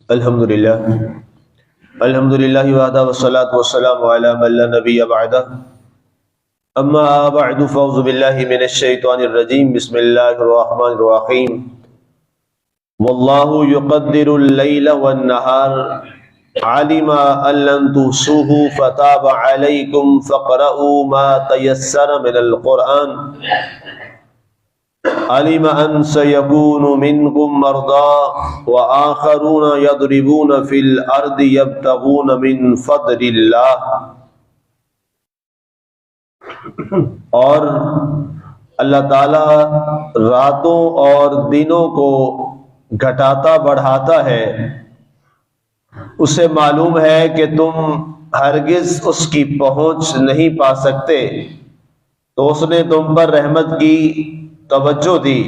الحمدللہ وحدہ والصلاة والسلام علی من لا نبی بعدہ اما بعد فاعوذ باللہ من الشیطان الرجیم بسم اللہ الرحمن الرحیم واللہ یقدر اللیل والنہار علم ان لن تحصوه فتاب علیکم فاقرؤوا ما تیسر من القرآن علم ان سيكون منكم مرضى وآخرون يضربون في الارض يبتغون من فضل اللہ۔ اور اللہ تعالی راتوں اور دنوں کو گھٹاتا بڑھاتا ہے، اسے معلوم ہے کہ تم ہرگز اس کی پہنچ نہیں پا سکتے، تو اس نے تم پر رحمت کی توجہ دی۔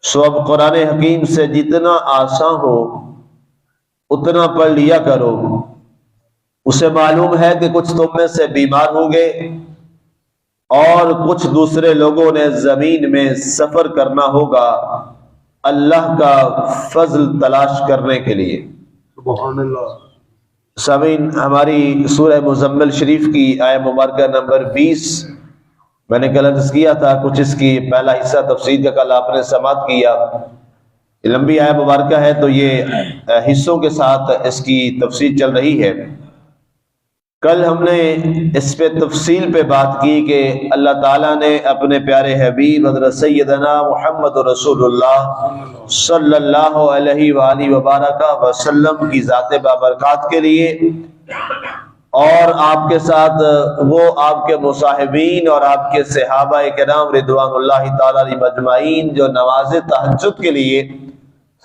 سو اب قرآن حکیم سے جتنا آسان ہو اتنا پڑھ لیا کرو۔ اسے معلوم ہے کہ کچھ تم میں سے بیمار ہوں گے اور کچھ دوسرے لوگوں نے زمین میں سفر کرنا ہوگا اللہ کا فضل تلاش کرنے کے لیے۔ سبحان اللہ۔ سامعین، ہماری سورہ مزمل شریف کی آیہ مبارکہ نمبر 20 میں نے کل عرض کیا تھا، کچھ اس کی پہلا حصہ تفسیر کا کل آپ نے سماعت کیا۔ لمبی آیہ مبارکہ ہے تو یہ حصوں کے ساتھ اس کی تفسیر چل رہی ہے۔ کل ہم نے اس پہ تفصیل پہ بات کی کہ اللہ تعالیٰ نے اپنے پیارے حبیب حضرت سیدنا محمد رسول اللہ صلی اللہ علیہ وآلہ وبارک وسلم کی ذات بابرکات کے لیے اور آپ کے ساتھ وہ آپ کے مصاحبین اور آپ کے صحابہ کرام رضوان اللہ تعالی علیہم اجمعین جو نماز تہجد کے لیے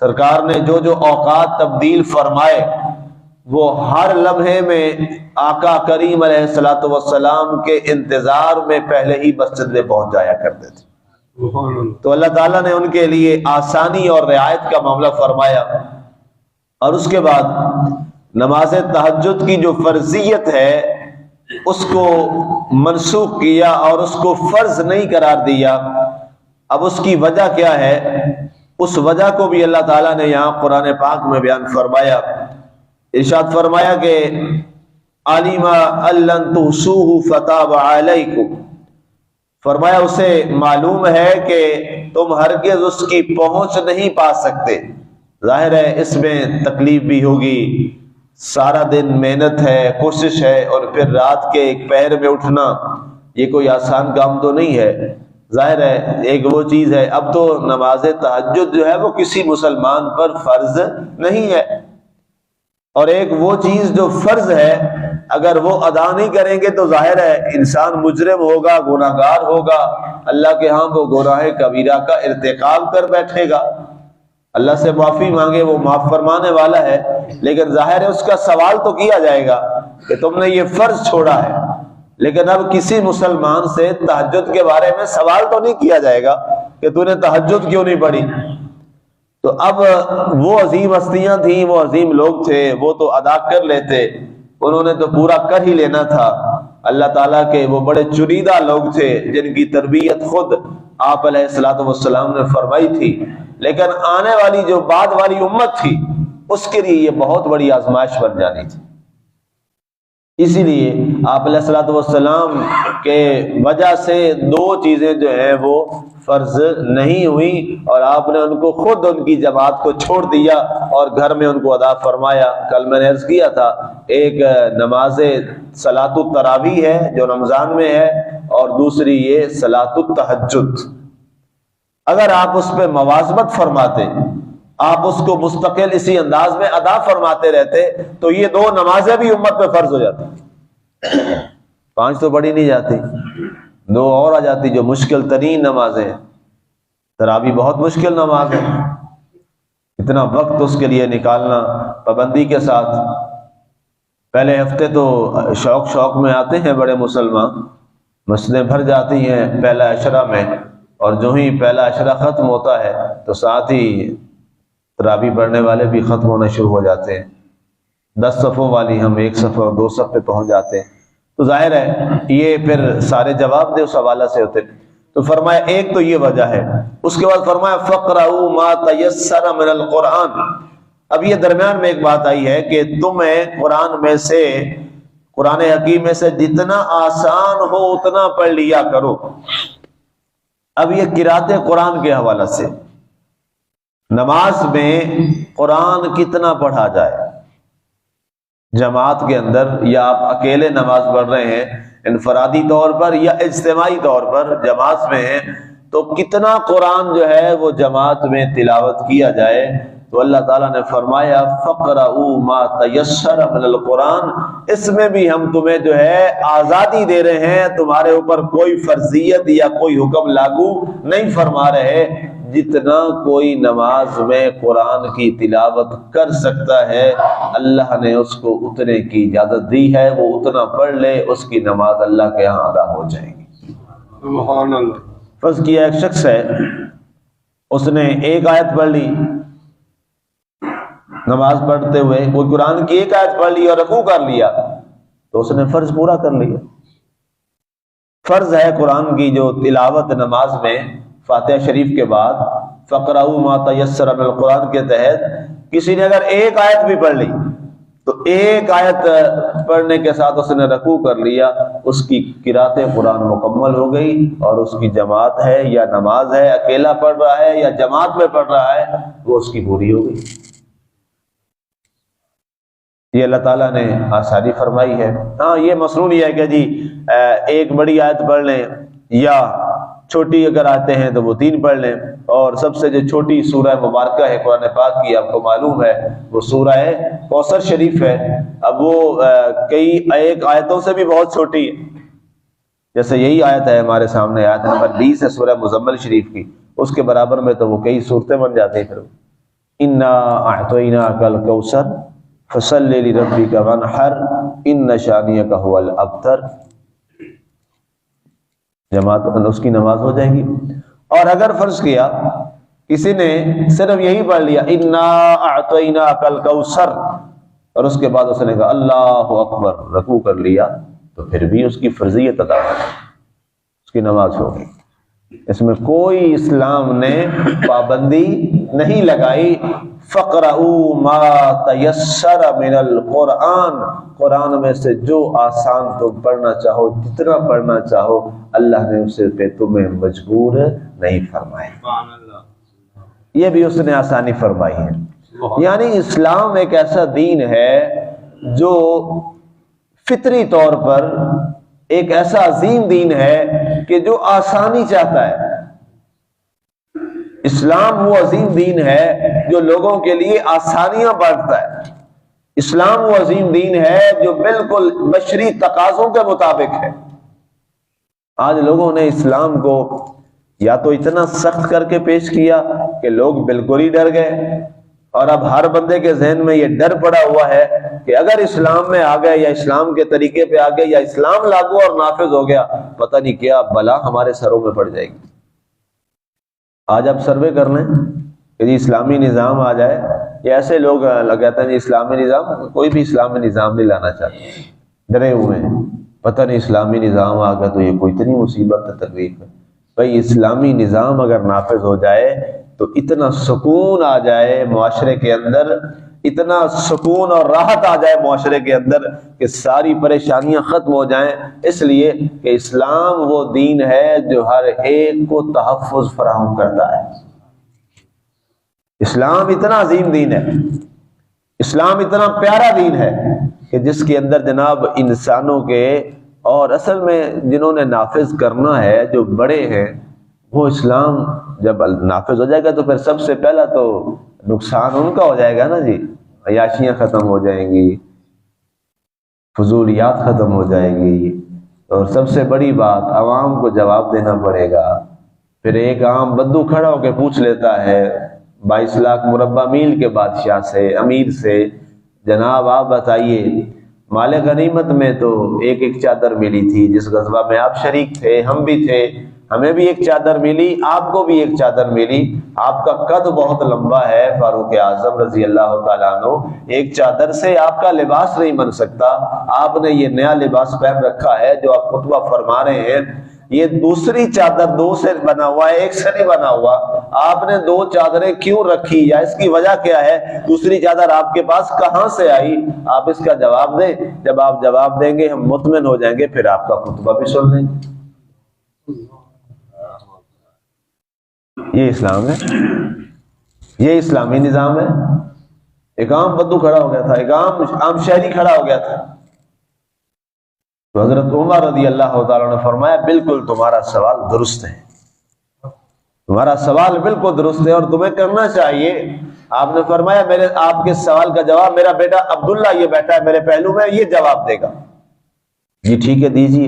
سرکار نے جو جو اوقات تبدیل فرمائے، وہ ہر لمحے میں آقا کریم علیہ الصلوۃ والسلام کے انتظار میں پہلے ہی مسجد میں پہنچ جایا کرتے تھے۔ تو اللہ تعالیٰ نے ان کے لیے آسانی اور رعایت کا معاملہ فرمایا، اور اس کے بعد نماز تہجد کی جو فرضیت ہے اس کو منسوخ کیا اور اس کو فرض نہیں قرار دیا۔ اب اس کی وجہ کیا ہے؟ اس وجہ کو بھی اللہ تعالیٰ نے یہاں قرآن پاک میں بیان فرمایا۔ ارشاد فرمایا کہ علم ان لن تحصوه فتاب علیکم، فرمایا اسے معلوم ہے کہ تم ہرگز اس کی پہنچ نہیں پا سکتے۔ ظاہر ہے اس میں تکلیف بھی ہوگی، سارا دن محنت ہے، کوشش ہے، اور پھر رات کے ایک پہر میں اٹھنا، یہ کوئی آسان کام تو نہیں ہے۔ ظاہر ہے ایک وہ چیز ہے، اب تو نماز تہجد جو ہے وہ کسی مسلمان پر فرض نہیں ہے، اور ایک وہ چیز جو فرض ہے اگر وہ ادا نہیں کریں گے تو ظاہر ہے انسان مجرم ہوگا، گناہ گار ہوگا، اللہ کے ہاں وہ گناہ کبیرہ کا ارتکاب کر بیٹھے گا۔ اللہ سے معافی مانگے، وہ معاف فرمانے والا ہے، لیکن ظاہر ہے اس کا سوال تو کیا جائے گا کہ تم نے یہ فرض چھوڑا ہے۔ لیکن اب کسی مسلمان سے تہجد کے بارے میں سوال تو نہیں کیا جائے گا کہ تو نے تہجد کیوں نہیں پڑھی۔ تو اب وہ عظیم ہستیاں تھیں، وہ عظیم لوگ تھے، وہ تو ادا کر لیتے، انہوں نے تو پورا کر ہی لینا تھا۔ اللہ تعالیٰ کے وہ بڑے چنیدہ لوگ تھے جن کی تربیت خود آپ علیہ الصلوۃ والسلام نے فرمائی تھی، لیکن آنے والی جو بعد والی امت تھی اس کے لیے یہ بہت بڑی آزمائش بن جانی تھی۔ اسی لیے آپ علیہ الصلوۃ والسلام کے وجہ سے دو چیزیں جو ہیں وہ فرض نہیں ہوئی، اور آپ نے ان کو خود ان کی جماعت کو چھوڑ دیا اور گھر میں ان کو ادا فرمایا۔ کل میں نے عرض کیا تھا ایک نماز صلاۃ التراویح ہے جو رمضان میں ہے، اور دوسری یہ صلاۃ التہجد۔ اگر آپ اس پہ مواظبت فرماتے، آپ اس کو مستقل اسی انداز میں ادا فرماتے رہتے تو یہ دو نمازیں بھی امت پہ فرض ہو جاتی۔ 5 تو پڑھی نہیں جاتی، 2 اور آ جاتی جو مشکل ترین نمازیں ہیں۔ تراویح بہت مشکل نماز ہے، اتنا وقت اس کے لیے نکالنا پابندی کے ساتھ۔ پہلے ہفتے تو شوق میں آتے ہیں بڑے مسلمان، مسجدیں بھر جاتی ہیں پہلا عشرہ میں، اور جو ہی پہلا عشرہ ختم ہوتا ہے تو ساتھ ہی تراویح پڑھنے والے بھی ختم ہونا شروع ہو جاتے ہیں۔ 10 صفوں والی ہم 1 صف اور 2 صف پہ پہنچ جاتے ہیں، تو ظاہر ہے یہ پھر سارے جواب دے اس حوالہ سے ہوتے۔ تو فرمایا ایک تو یہ وجہ ہے، اس کے بعد فرمایا فَقْرَؤُوا مَا تَيَسَّرَ مِنَ الْقُرْآنِ، اب یہ درمیان میں ایک بات آئی ہے کہ تمہیں قرآن حکیم میں سے جتنا آسان ہو اتنا پڑھ لیا کرو۔ اب یہ قرأت قرآن کے حوالے سے نماز میں قرآن کتنا پڑھا جائے، جماعت کے اندر یا آپ اکیلے نماز پڑھ رہے ہیں انفرادی طور پر یا اجتماعی طور پر جماعت میں ہیں، تو کتنا قرآن جو ہے وہ جماعت میں تلاوت کیا جائے۔ تو اللہ تعالیٰ نے فرمایا فَقْرَؤُوا مَا تَيَسَّرَ مِنَ الْقُرْآنِ، اس میں بھی ہم تمہیں جو ہے آزادی دے رہے ہیں، تمہارے اوپر کوئی فرضیت یا کوئی حکم لاگو نہیں فرما رہے، جتنا کوئی نماز میں قرآن کی تلاوت کر سکتا ہے اللہ نے اس کو اتنے کی اجازت دی ہے، وہ اتنا پڑھ لے، اس کی نماز اللہ کے ہاں ادا ہو جائے گی۔ سبحان اللہ۔ فرض کیا ایک شخص ہے، اس نے ایک آیت پڑھ لی نماز پڑھتے ہوئے، کوئی قرآن کی ایک آیت پڑھ لی اور رکوع کر لیا، تو اس نے فرض پورا کر لیا۔ فرض ہے قرآن کی جو تلاوت نماز میں فاتحہ شریف کے بعد فَقْرَؤُوا مَا تَيَسَّرَ مِنَ الْقُرْآنِ کے تحت کسی نے اگر ایک آیت بھی پڑھ لی تو ایک آیت پڑھنے کے ساتھ اس نے رکوع کر لیا، اس کی قرأت قرآن مکمل ہو گئی، اور اس کی جماعت ہے یا نماز ہے، اکیلا پڑھ رہا ہے یا جماعت میں پڑھ رہا ہے، وہ اس کی پوری ہو گئی۔ یہ اللہ تعالیٰ نے آسانی فرمائی ہے۔ ہاں یہ مصنون یہ ہے کہ جی ایک بڑی آیت پڑھ لیں، یا چھوٹی اگر آتے ہیں تو وہ 3 پڑھ لیں، اور سب سے جو چھوٹی سورہ مبارکہ ہے قرآن پاک کی آپ کو معلوم ہے وہ سورہ کوثر شریف ہے۔ اب وہ ایک آیتوں سے بھی بہت چھوٹی ہے، جیسے یہی آیت ہے ہمارے سامنے، آیت نمبر 20 ہے سورہ مزمل شریف کی، اس کے برابر میں تو وہ کئی صورتیں بن جاتی ہیں۔ پھر انا اعطیناک الکوثر فصل لربک وانحر ان شانئک هو الابتر، جماعت اس کی نماز ہو جائے گی۔ اور اگر فرض کیا کسی نے صرف یہی پڑھ لیا انا اعطیناک الکوثر، اور اس کے بعد اس نے کہا اللہ اکبر، رکوع کر لیا، تو پھر بھی اس کی فرضیت ادا ہے، اس کی نماز ہوگی۔ اس میں کوئی اسلام نے پابندی نہیں لگائی۔ فَقْرَؤُوا مَا تَيَسَّرَ مِنَ الْقُرْآنِ، قرآن میں سے جو آسان تم پڑھنا چاہو، جتنا پڑھنا چاہو، اللہ نے اسے پہ تمہیں مجبور نہیں فرمایا، یہ بھی اس نے آسانی فرمائی ہے۔ یعنی اسلام ایک ایسا دین ہے جو فطری طور پر ایک ایسا عظیم دین ہے کہ جو آسانی چاہتا ہے۔ اسلام وہ عظیم دین ہے جو لوگوں کے لیے آسانیاں بانٹتا ہے۔ اسلام وہ عظیم دین ہے جو بالکل بشری تقاضوں کے مطابق ہے۔ آج لوگوں نے اسلام کو یا تو اتنا سخت کر کے پیش کیا کہ لوگ بالکل ہی ڈر گئے، اور اب ہر بندے کے ذہن میں یہ ڈر پڑا ہوا ہے کہ اگر اسلام میں آ گئے یا اسلام کے طریقے پہ آ گئے یا اسلام لاگو اور نافذ ہو گیا، پتہ نہیں کیا بلا ہمارے سروں میں پڑ جائے گی۔ آج آپ سروے کر لیں کہ جی اسلامی نظام آ جائے، یا ایسے لوگ کہتے ہیں جی اسلامی نظام، کوئی بھی اسلامی نظام نہیں لانا چاہتے، ڈرے ہوئے ہیں، پتہ نہیں اسلامی نظام آ گیا تو یہ کوئی اتنی مصیبت ہے، تکلیف ہے۔ بھائی اسلامی نظام اگر نافذ ہو جائے تو اتنا سکون آ جائے معاشرے کے اندر، اتنا سکون اور راحت آ جائے معاشرے کے اندر کہ ساری پریشانیاں ختم ہو جائیں، اس لیے کہ اسلام وہ دین ہے جو ہر ایک کو تحفظ فراہم کرتا ہے۔ اسلام اتنا عظیم دین ہے، اسلام اتنا پیارا دین ہے کہ جس کے اندر جناب انسانوں کے، اور اصل میں جنہوں نے نافذ کرنا ہے جو بڑے ہیں، وہ اسلام جب نافذ ہو جائے گا تو پھر سب سے پہلا تو نقصان ان کا ہو جائے گا نا جی، عیاشیاں ختم ہو جائیں گی، فضولیات ختم ہو جائے گی، اور سب سے بڑی بات عوام کو جواب دینا پڑے گا۔ پھر ایک عام بدو کھڑا ہو کے پوچھ لیتا ہے 22 لاکھ مربع میل کے بادشاہ سے، امیر سے، جناب آپ بتائیے مال غنیمت میں تو ایک چادر ملی تھی، جس غزوہ میں آپ شریک تھے، ہم بھی تھے، ہمیں بھی ایک چادر ملی، آپ کو بھی ایک چادر ملی، آپ کا قد بہت لمبا ہے فاروق اعظم رضی اللہ تعالیٰ عنہ، ایک چادر سے آپ کا لباس نہیں بن سکتا، آپ نے یہ نیا لباس پہن رکھا ہے جو آپ خطبہ فرما رہے ہیں، یہ دوسری چادر دو سے بنا ہوا ہے، ایک سے نہیں بنا ہوا، آپ نے دو چادریں کیوں رکھی یا اس کی وجہ کیا ہے، دوسری چادر آپ کے پاس کہاں سے آئی، آپ اس کا جواب دیں۔ جب آپ جواب دیں گے ہم مطمئن ہو جائیں گے، پھر آپ کا خطبہ بھی سن لیں گے۔ یہ اسلام ہے، یہ اسلامی نظام ہے۔ ایک عام بدو کھڑا ہو گیا تھا، ایک عام شہری کھڑا ہو گیا تھا، تو حضرت عمر رضی اللہ تعالیٰ نے فرمایا بالکل تمہارا سوال درست ہے، تمہارا سوال بالکل درست ہے اور تمہیں کرنا چاہیے۔ آپ نے فرمایا میرے آپ کے سوال کا جواب میرا بیٹا عبداللہ یہ بیٹھا ہے میرے پہلو میں، یہ جواب دے گا۔ جی ٹھیک ہے دیجیے۔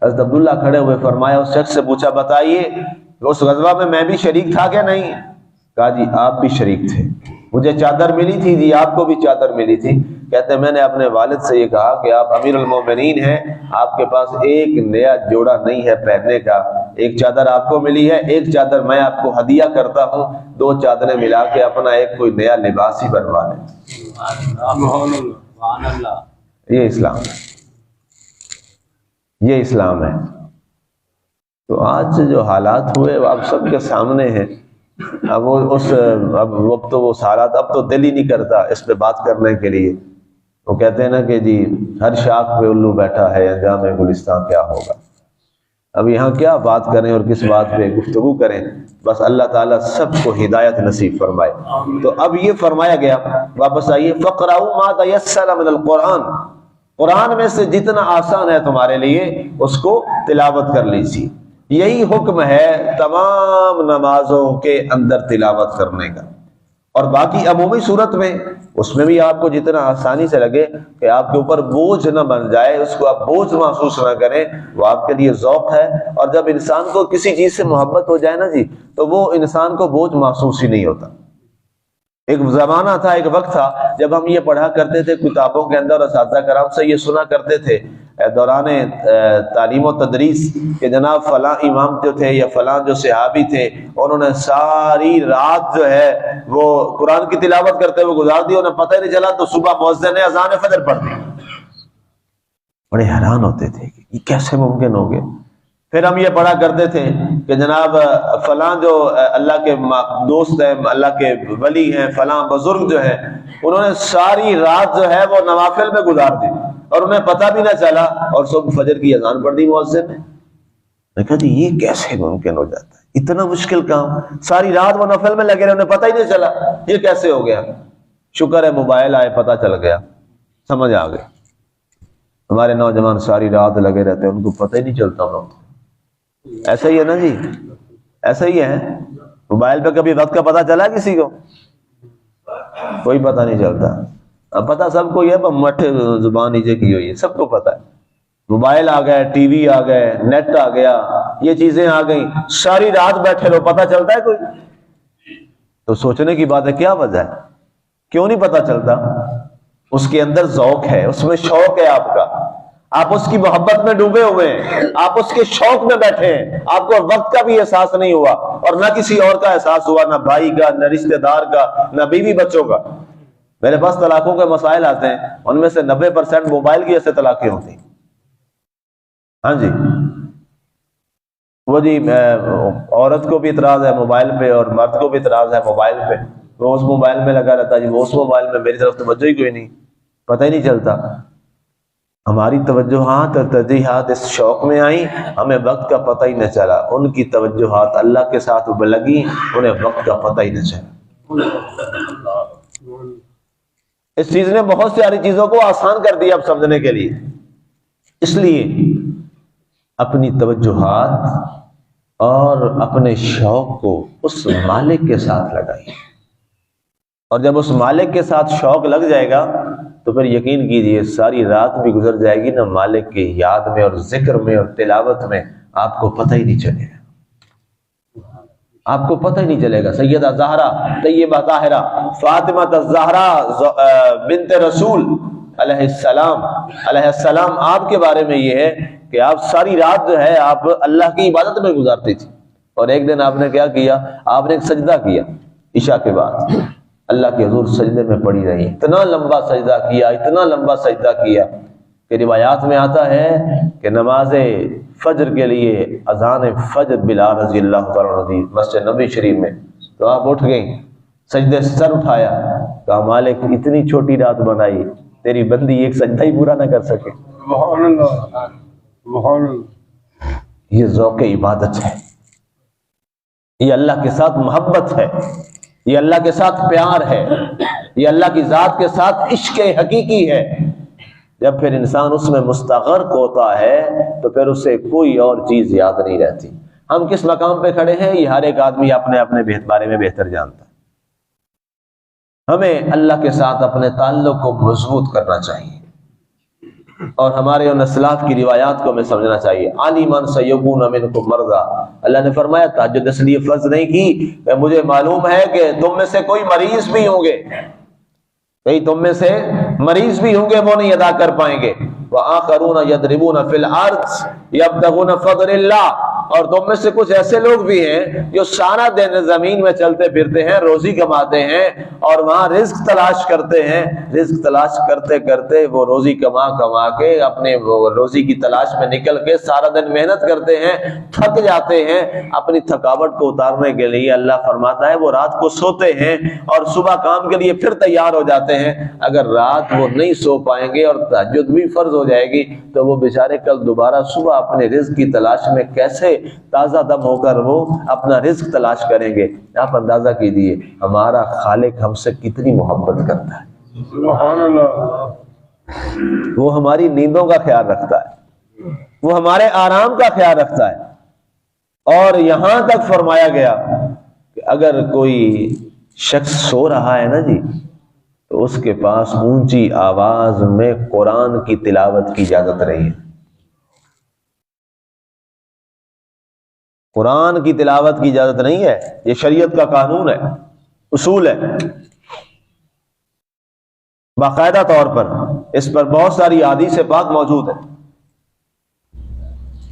حضرت عبداللہ کھڑے ہوئے فرمایا، اس شخص سے پوچھا بتائیے اس غزوہ میں بھی شریک تھا کہ نہیں؟ کہا جی آپ بھی شریک تھے۔ مجھے چادر ملی تھی؟ جی آپ کو بھی چادر ملی تھی۔ کہتے ہیں میں نے اپنے والد سے یہ کہا کہ آپ امیر المومنین ہیں، آپ کے پاس ایک نیا جوڑا نہیں ہے پہننے کا، ایک چادر آپ کو ملی ہے، ایک چادر میں آپ کو ہدیہ کرتا ہوں، دو چادریں ملا کے اپنا ایک کوئی نیا لباس ہی بنوا لیں۔ یہ اسلام ہے، یہ اسلام ہے۔ تو آج سے جو حالات ہوئے وہ آپ سب کے سامنے ہیں۔ اب تو وہ حالات اب تو دل ہی نہیں کرتا اس پہ بات کرنے کے لیے۔ وہ کہتے ہیں نا کہ جی ہر شاخ پہ الو بیٹھا ہے، انجام گلستان کیا ہوگا۔ اب یہاں کیا بات کریں اور کس بات پہ گفتگو کریں، بس اللہ تعالیٰ سب کو ہدایت نصیب فرمائے۔ تو اب یہ فرمایا گیا، واپس آئیے، فَقْرَؤُوا مَا تَيَسَّرَ مِنَ الْقُرْآنِ، قرآن میں سے جتنا آسان ہے تمہارے لیے اس کو تلاوت کر لیجیے۔ یہی حکم ہے تمام نمازوں کے اندر تلاوت کرنے کا، اور باقی عمومی صورت میں اس میں بھی آپ کو جتنا آسانی سے لگے کہ آپ کے اوپر بوجھ نہ بن جائے، اس کو آپ بوجھ محسوس نہ کریں، وہ آپ کے لیے ذوق ہے۔ اور جب انسان کو کسی چیز سے محبت ہو جائے نا جی، تو وہ انسان کو بوجھ محسوس ہی نہیں ہوتا۔ ایک زمانہ تھا، ایک وقت تھا جب ہم یہ پڑھا کرتے تھے کتابوں کے اندر، اساتذہ کرام سے یہ سنا کرتے تھے دوران تعلیم و تدریس کہ جناب فلاں امام جو تھے یا فلاں جو صحابی تھے انہوں نے ساری رات جو ہے وہ قرآن کی تلاوت کرتے ہوئے گزار دی، انہیں پتہ ہی نہیں چلا، تو صبح مؤذن نے اذان فجر پڑھ دی۔ بڑے حیران ہوتے تھے کہ یہ کیسے ممکن ہو گیا۔ پھر ہم یہ پڑھا کرتے تھے کہ جناب فلاں جو اللہ کے دوست ہیں، اللہ کے ولی ہیں، فلاں بزرگ جو ہیں، انہوں نے ساری رات جو ہے وہ نوافل میں گزار دی اور انہیں پتہ بھی نہ چلا، اور صبح فجر کی اذان پڑھ دی مؤذن نے۔ میں کہا جی یہ کیسے ممکن ہو جاتا ہے، اتنا مشکل کام، ساری رات وہ نوافل میں لگے رہے، انہیں پتہ ہی نہیں چلا، یہ کیسے ہو گیا؟ شکر ہے موبائل آئے، پتہ چل گیا، سمجھ آ گئی۔ ہمارے نوجوان ساری رات لگے رہتے ہیں، ان کو پتہ ہی نہیں چلتا ہوتا۔ ایسا ہی ہے نا جی، ایسا ہی ہے۔ موبائل پہ کبھی وقت کا پتہ چلا کسی کو؟ کوئی پتہ نہیں چلتا۔ اب پتہ سب کو یہ مٹھے زبان نیچے کی ہوئی ہے، سب کو پتہ ہے۔ موبائل آ گئے، ٹی وی آ گئے، نیٹ آ گیا، یہ چیزیں آ گئیں، ساری رات بیٹھے رہو، پتہ چلتا ہے کوئی؟ تو سوچنے کی بات ہے کیا وجہ ہے، کیوں نہیں پتہ چلتا؟ اس کے اندر ذوق ہے، اس میں شوق ہے آپ کا، آپ اس کی محبت میں ڈوبے ہوئے ہیں، آپ اس کے شوق میں بیٹھے ہیں، آپ کو وقت کا بھی احساس نہیں ہوا اور نہ کسی اور کا احساس ہوا، نہ بھائی کا، نہ رشتہ دار کا، نہ بیوی بچوں کا۔ میرے پاس طلاقوں کے مسائل آتے ہیں، ان میں سے 90% موبائل کی وجہ سے طلاقیں ہوتی ہیں۔ ہاں جی، وہ جی عورت کو بھی اعتراض ہے موبائل پہ اور مرد کو بھی اعتراض ہے موبائل پہ، وہ اس موبائل میں لگا رہتا ہے جی، وہ اس موبائل میں، میری طرف توجہ ہی کوئی نہیں، پتہ ہی نہیں چلتا۔ ہماری توجہات اور ترجیحات اس شوق میں آئیں، ہمیں وقت کا پتہ ہی نہ چلا، ان کی توجہات اللہ کے ساتھ لگیں، انہیں وقت کا پتہ ہی نہ چلا۔ اس چیز نے بہت ساری چیزوں کو آسان کر دیا اب سمجھنے کے لیے، اس لیے اپنی توجہات اور اپنے شوق کو اس مالک کے ساتھ لگائیں، اور جب اس مالک کے ساتھ شوق لگ جائے گا تو پھر یقین کیجئے ساری رات بھی گزر جائے گی نا مالک کی یاد میں اور ذکر میں اور تلاوت میں، آپ کو پتہ ہی نہیں چلے گا، آپ کو پتہ ہی نہیں چلے گا۔ سیدہ زہرا، طیبہ طاہرہ، فاطمہ الزہرا بنت رسول علیہ السلام، آپ کے بارے میں یہ ہے کہ آپ ساری رات جو ہے آپ اللہ کی عبادت میں گزارتی تھی، اور ایک دن آپ نے کیا کیا، آپ نے ایک سجدہ کیا عشاء کے بعد، اللہ کے حضور سجدے میں پڑی رہی، اتنا لمبا سجدہ کیا، اتنا لمبا سجدہ کیا کہ روایات میں آتا ہے کہ نماز فجر کے لیے اذان فجر بلال رضی اللہ تعالیٰ عنہ دی مسجد نبی شریف میں، تو آپ اٹھ گئیں، سجدے سے سر اٹھایا، کہا مالک اتنی چھوٹی رات بنائی، تیری بندی ایک سجدہ ہی پورا نہ کر سکے۔ سبحان اللہ، سبحان اللہ۔ یہ ذوق عبادت ہے، یہ اللہ کے ساتھ محبت ہے، یہ اللہ کے ساتھ پیار ہے، یہ اللہ کی ذات کے ساتھ عشق حقیقی ہے۔ جب پھر انسان اس میں مستغرق ہوتا ہے تو پھر اسے کوئی اور چیز یاد نہیں رہتی۔ ہم کس مقام پہ کھڑے ہیں یہ ہر ایک آدمی اپنے اپنے بارے میں بہتر جانتا ہے۔ ہمیں اللہ کے ساتھ اپنے تعلق کو مضبوط کرنا چاہیے، اور ہمارے ان اسلاف کی روایات کو ہمیں سمجھنا چاہیے۔ عالمان سیکون منکم مرضی، اللہ نے فرمایا تہجد اس لیے فرض نہیں کی کہ مجھے معلوم ہے کہ تم میں سے کوئی مریض بھی ہوں گے، کئی تم میں سے مریض بھی ہوں گے، وہ نہیں ادا کر پائیں گے۔ وآخرون یضربون فی الارض یبتغون فضل اللہ، اور تم میں سے کچھ ایسے لوگ بھی ہیں جو سارا دن زمین میں چلتے پھرتے ہیں، روزی کماتے ہیں اور وہاں رزق تلاش کرتے ہیں، رزق تلاش کرتے کرتے وہ روزی کما کما کے اپنے روزی کی تلاش میں نکل کے سارا دن محنت کرتے ہیں، تھک جاتے ہیں۔ اپنی تھکاوٹ کو اتارنے کے لیے اللہ فرماتا ہے وہ رات کو سوتے ہیں اور صبح کام کے لیے پھر تیار ہو جاتے ہیں۔ اگر رات وہ نہیں سو پائیں گے اور تہجد بھی فرض ہو جائے گی تو وہ بیچارے کل دوبارہ صبح اپنے رزق کی تلاش میں کیسے تازہ دم ہو کر وہ اپنا رزق تلاش کریں گے۔ آپ اندازہ کیجئے ہمارا خالق ہم سے کتنی محبت کرتا ہے، سبحان اللہ۔ وہ ہماری نیندوں کا خیال رکھتا ہے، وہ ہمارے آرام کا خیال رکھتا ہے۔ اور یہاں تک فرمایا گیا کہ اگر کوئی شخص سو رہا ہے نا جی، تو اس کے پاس اونچی آواز میں قرآن کی تلاوت کی اجازت نہیں ہے۔ قرآن کی تلاوت کی اجازت نہیں ہے، یہ شریعت کا قانون ہے، اصول ہے باقاعدہ طور پر، اس پر بہت ساری احادیث پاک موجود ہے۔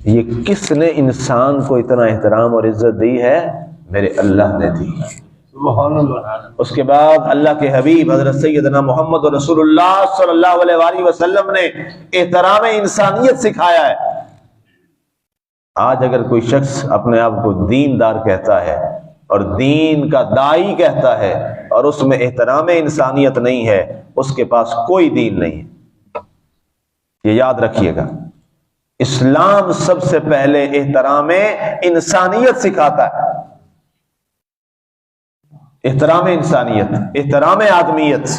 یہ کس نے انسان کو اتنا احترام اور عزت دی ہے؟ میرے اللہ نے دی۔ سبحان اللہ۔ اس کے بعد اللہ کے حبیب حضرت سیدنا محمد رسول اللہ صلی اللہ علیہ وآلہ وسلم نے احترام انسانیت سکھایا ہے۔ آج اگر کوئی شخص اپنے آپ کو دیندار کہتا ہے اور دین کا داعی کہتا ہے اور اس میں احترام انسانیت نہیں ہے، اس کے پاس کوئی دین نہیں ہے۔ یہ یاد رکھیے گا، اسلام سب سے پہلے احترام انسانیت سکھاتا ہے، احترام انسانیت، احترام آدمیت۔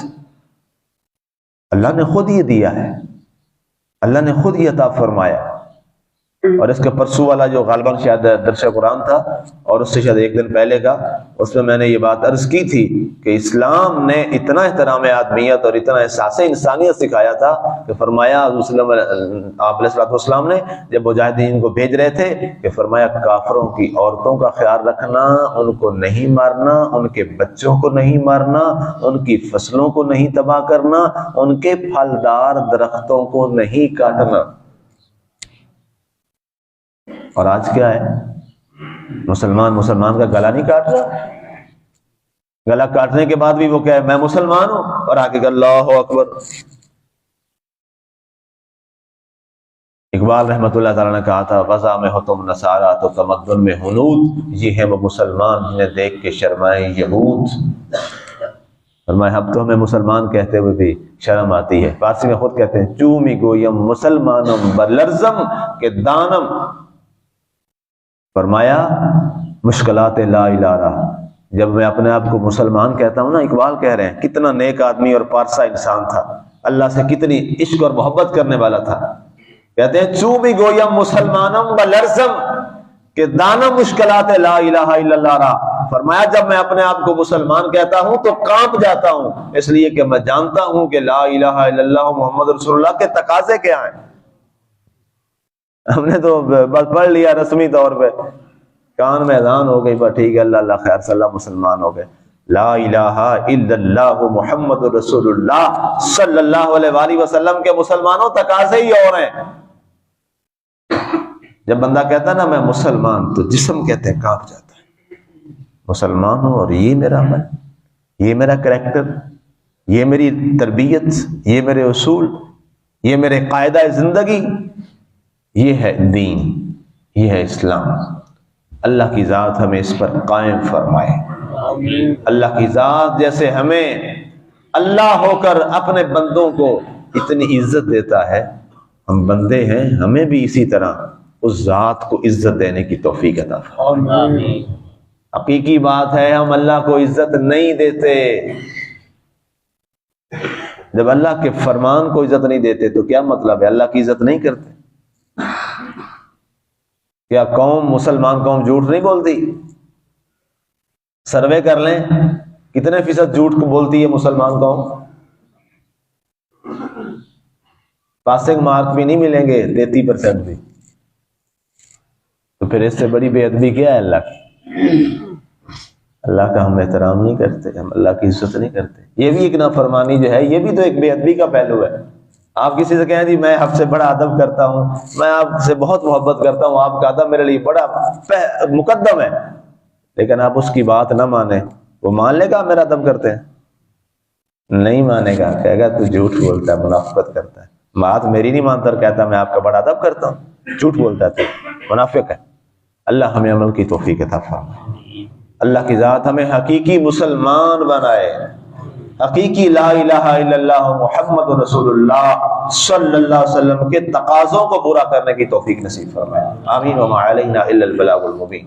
اللہ نے خود یہ دیا ہے، اللہ نے خود یہ عطا فرمایا۔ اور اس کے پرسوں والا جو غالباً شاید درس قرآن تھا اور اس سے شاید ایک دن پہلے کا، اس میں میں نے یہ بات عرض کی تھی کہ اسلام نے اتنا احترام آدمیت اور اتنا احساس انسانیت سکھایا تھا کہ فرمایا آپ علیہ السلام نے جب مجاہدین کو بھیج رہے تھے کہ فرمایا کافروں کی عورتوں کا خیال رکھنا، ان کو نہیں مارنا، ان کے بچوں کو نہیں مارنا، ان کی فصلوں کو نہیں تباہ کرنا، ان کے پھلدار درختوں کو نہیں کاٹنا۔ اور آج کیا ہے؟ مسلمان کا گلا نہیں کاٹ رہا، گلا کاٹنے کے بعد بھی وہ کہے میں مسلمان ہوں، اور آگے کہ اللہ اکبر۔ اقبال رحمۃ اللہ تعالیٰ نے کہا تھا وضع میں ہو تم نصارا تو تمدن میں ہنود، یہ ہے وہ مسلمان جنہیں دیکھ کے شرمائے یہود۔ فرمایا اب تو ہمیں مسلمان کہتے ہوئے بھی شرم آتی ہے۔ فارسی میں خود کہتے ہیں چومی گویم مسلمانم بلرزم کے دانم۔ فرمایا مشکلات لا الہ، جب میں اپنے آپ کو مسلمان کہتا ہوں نا، اقبال کہہ رہے ہیں کتنا نیک آدمی اور پارسا انسان تھا، اللہ سے کتنی عشق اور محبت کرنے والا تھا۔ کہتے ہیں چومی گویم مسلمانم بلرزم کہ دانم مشکلات لا الہ الا اللہ را۔ فرمایا جب میں اپنے آپ کو مسلمان کہتا ہوں تو کانپ جاتا ہوں، اس لیے کہ میں جانتا ہوں کہ لا الہ الا اللہ محمد رسول اللہ کے تقاضے کیا ہیں۔ ہم نے تو بس پڑھ لیا رسمی طور پہ، کان میں اذان ہو گئی، بس ٹھیک ہے اللہ اللہ خیر صلی اللہ مسلمان ہو گئے۔ لا الہ الا اللہ محمد رسول اللہ صلی اللہ علیہ وآلہ وسلم کے مسلمانوں تقاضے ہی اور ہیں۔ جب بندہ کہتا ہے نا میں مسلمان، تو جسم کہتے ہیں کانپ جاتا ہے، مسلمان ہوں اور یہ میرا عمل، یہ میرا کریکٹر، یہ میری تربیت، یہ میرے اصول، یہ میرے قاعدہ زندگی، یہ ہے دین۔ یہ ہے اسلام۔ اللہ کی ذات ہمیں اس پر قائم فرمائے۔ آمین۔ اللہ کی ذات جیسے ہمیں اللہ ہو کر اپنے بندوں کو اتنی عزت دیتا ہے، ہم بندے ہیں، ہمیں بھی اسی طرح اس ذات کو عزت دینے کی توفیق عطا فرمائے۔ آمین۔ حقیقی بات ہے ہم اللہ کو عزت نہیں دیتے۔ جب اللہ کے فرمان کو عزت نہیں دیتے تو کیا مطلب ہے؟ اللہ کی عزت نہیں کرتے؟ کیا قوم، مسلمان قوم جھوٹ نہیں بولتی؟ سروے کر لیں کتنے فیصد جھوٹ کو بولتی ہے مسلمان قوم؟ پاسنگ مارک بھی نہیں ملیں گے 33% بھی۔ تو پھر اس سے بڑی بے ادبی کیا ہے اللہ کی؟ اللہ کا ہم احترام نہیں کرتے، ہم اللہ کی عزت نہیں کرتے۔ یہ بھی ایک نافرمانی جو ہے، یہ بھی تو ایک بے ادبی کا پہلو ہے۔ آپ کسی سے کہیں جی میں آپ سے بڑا ادب کرتا ہوں، میں آپ سے بہت محبت کرتا ہوں، آپ کا ادب میرے لیے بڑا مقدم ہے، لیکن آپ اس کی بات نہ مانیں، وہ مان لے گا میرا ادب کرتے ہیں؟ نہیں مانے گا، کہے گا تو جھوٹ بولتا ہے، منافقت کرتا ہے۔ بات میری نہیں مانتا اور کہتا میں آپ کا بڑا ادب کرتا ہوں، جھوٹ بولتا ہے، تو منافق ہے۔ اللہ ہمیں عمل کی توفیق عطا فرمائے۔ اللہ کی ذات ہمیں حقیقی مسلمان بنائے، حقیقی لا الہ الا اللہ محمد رسول اللہ صلی اللہ علیہ وسلم کے تقاضوں کو پورا کرنے کی توفیق نصیب فرمائے۔ آمین۔ وما علینا الا البلاغ المبین۔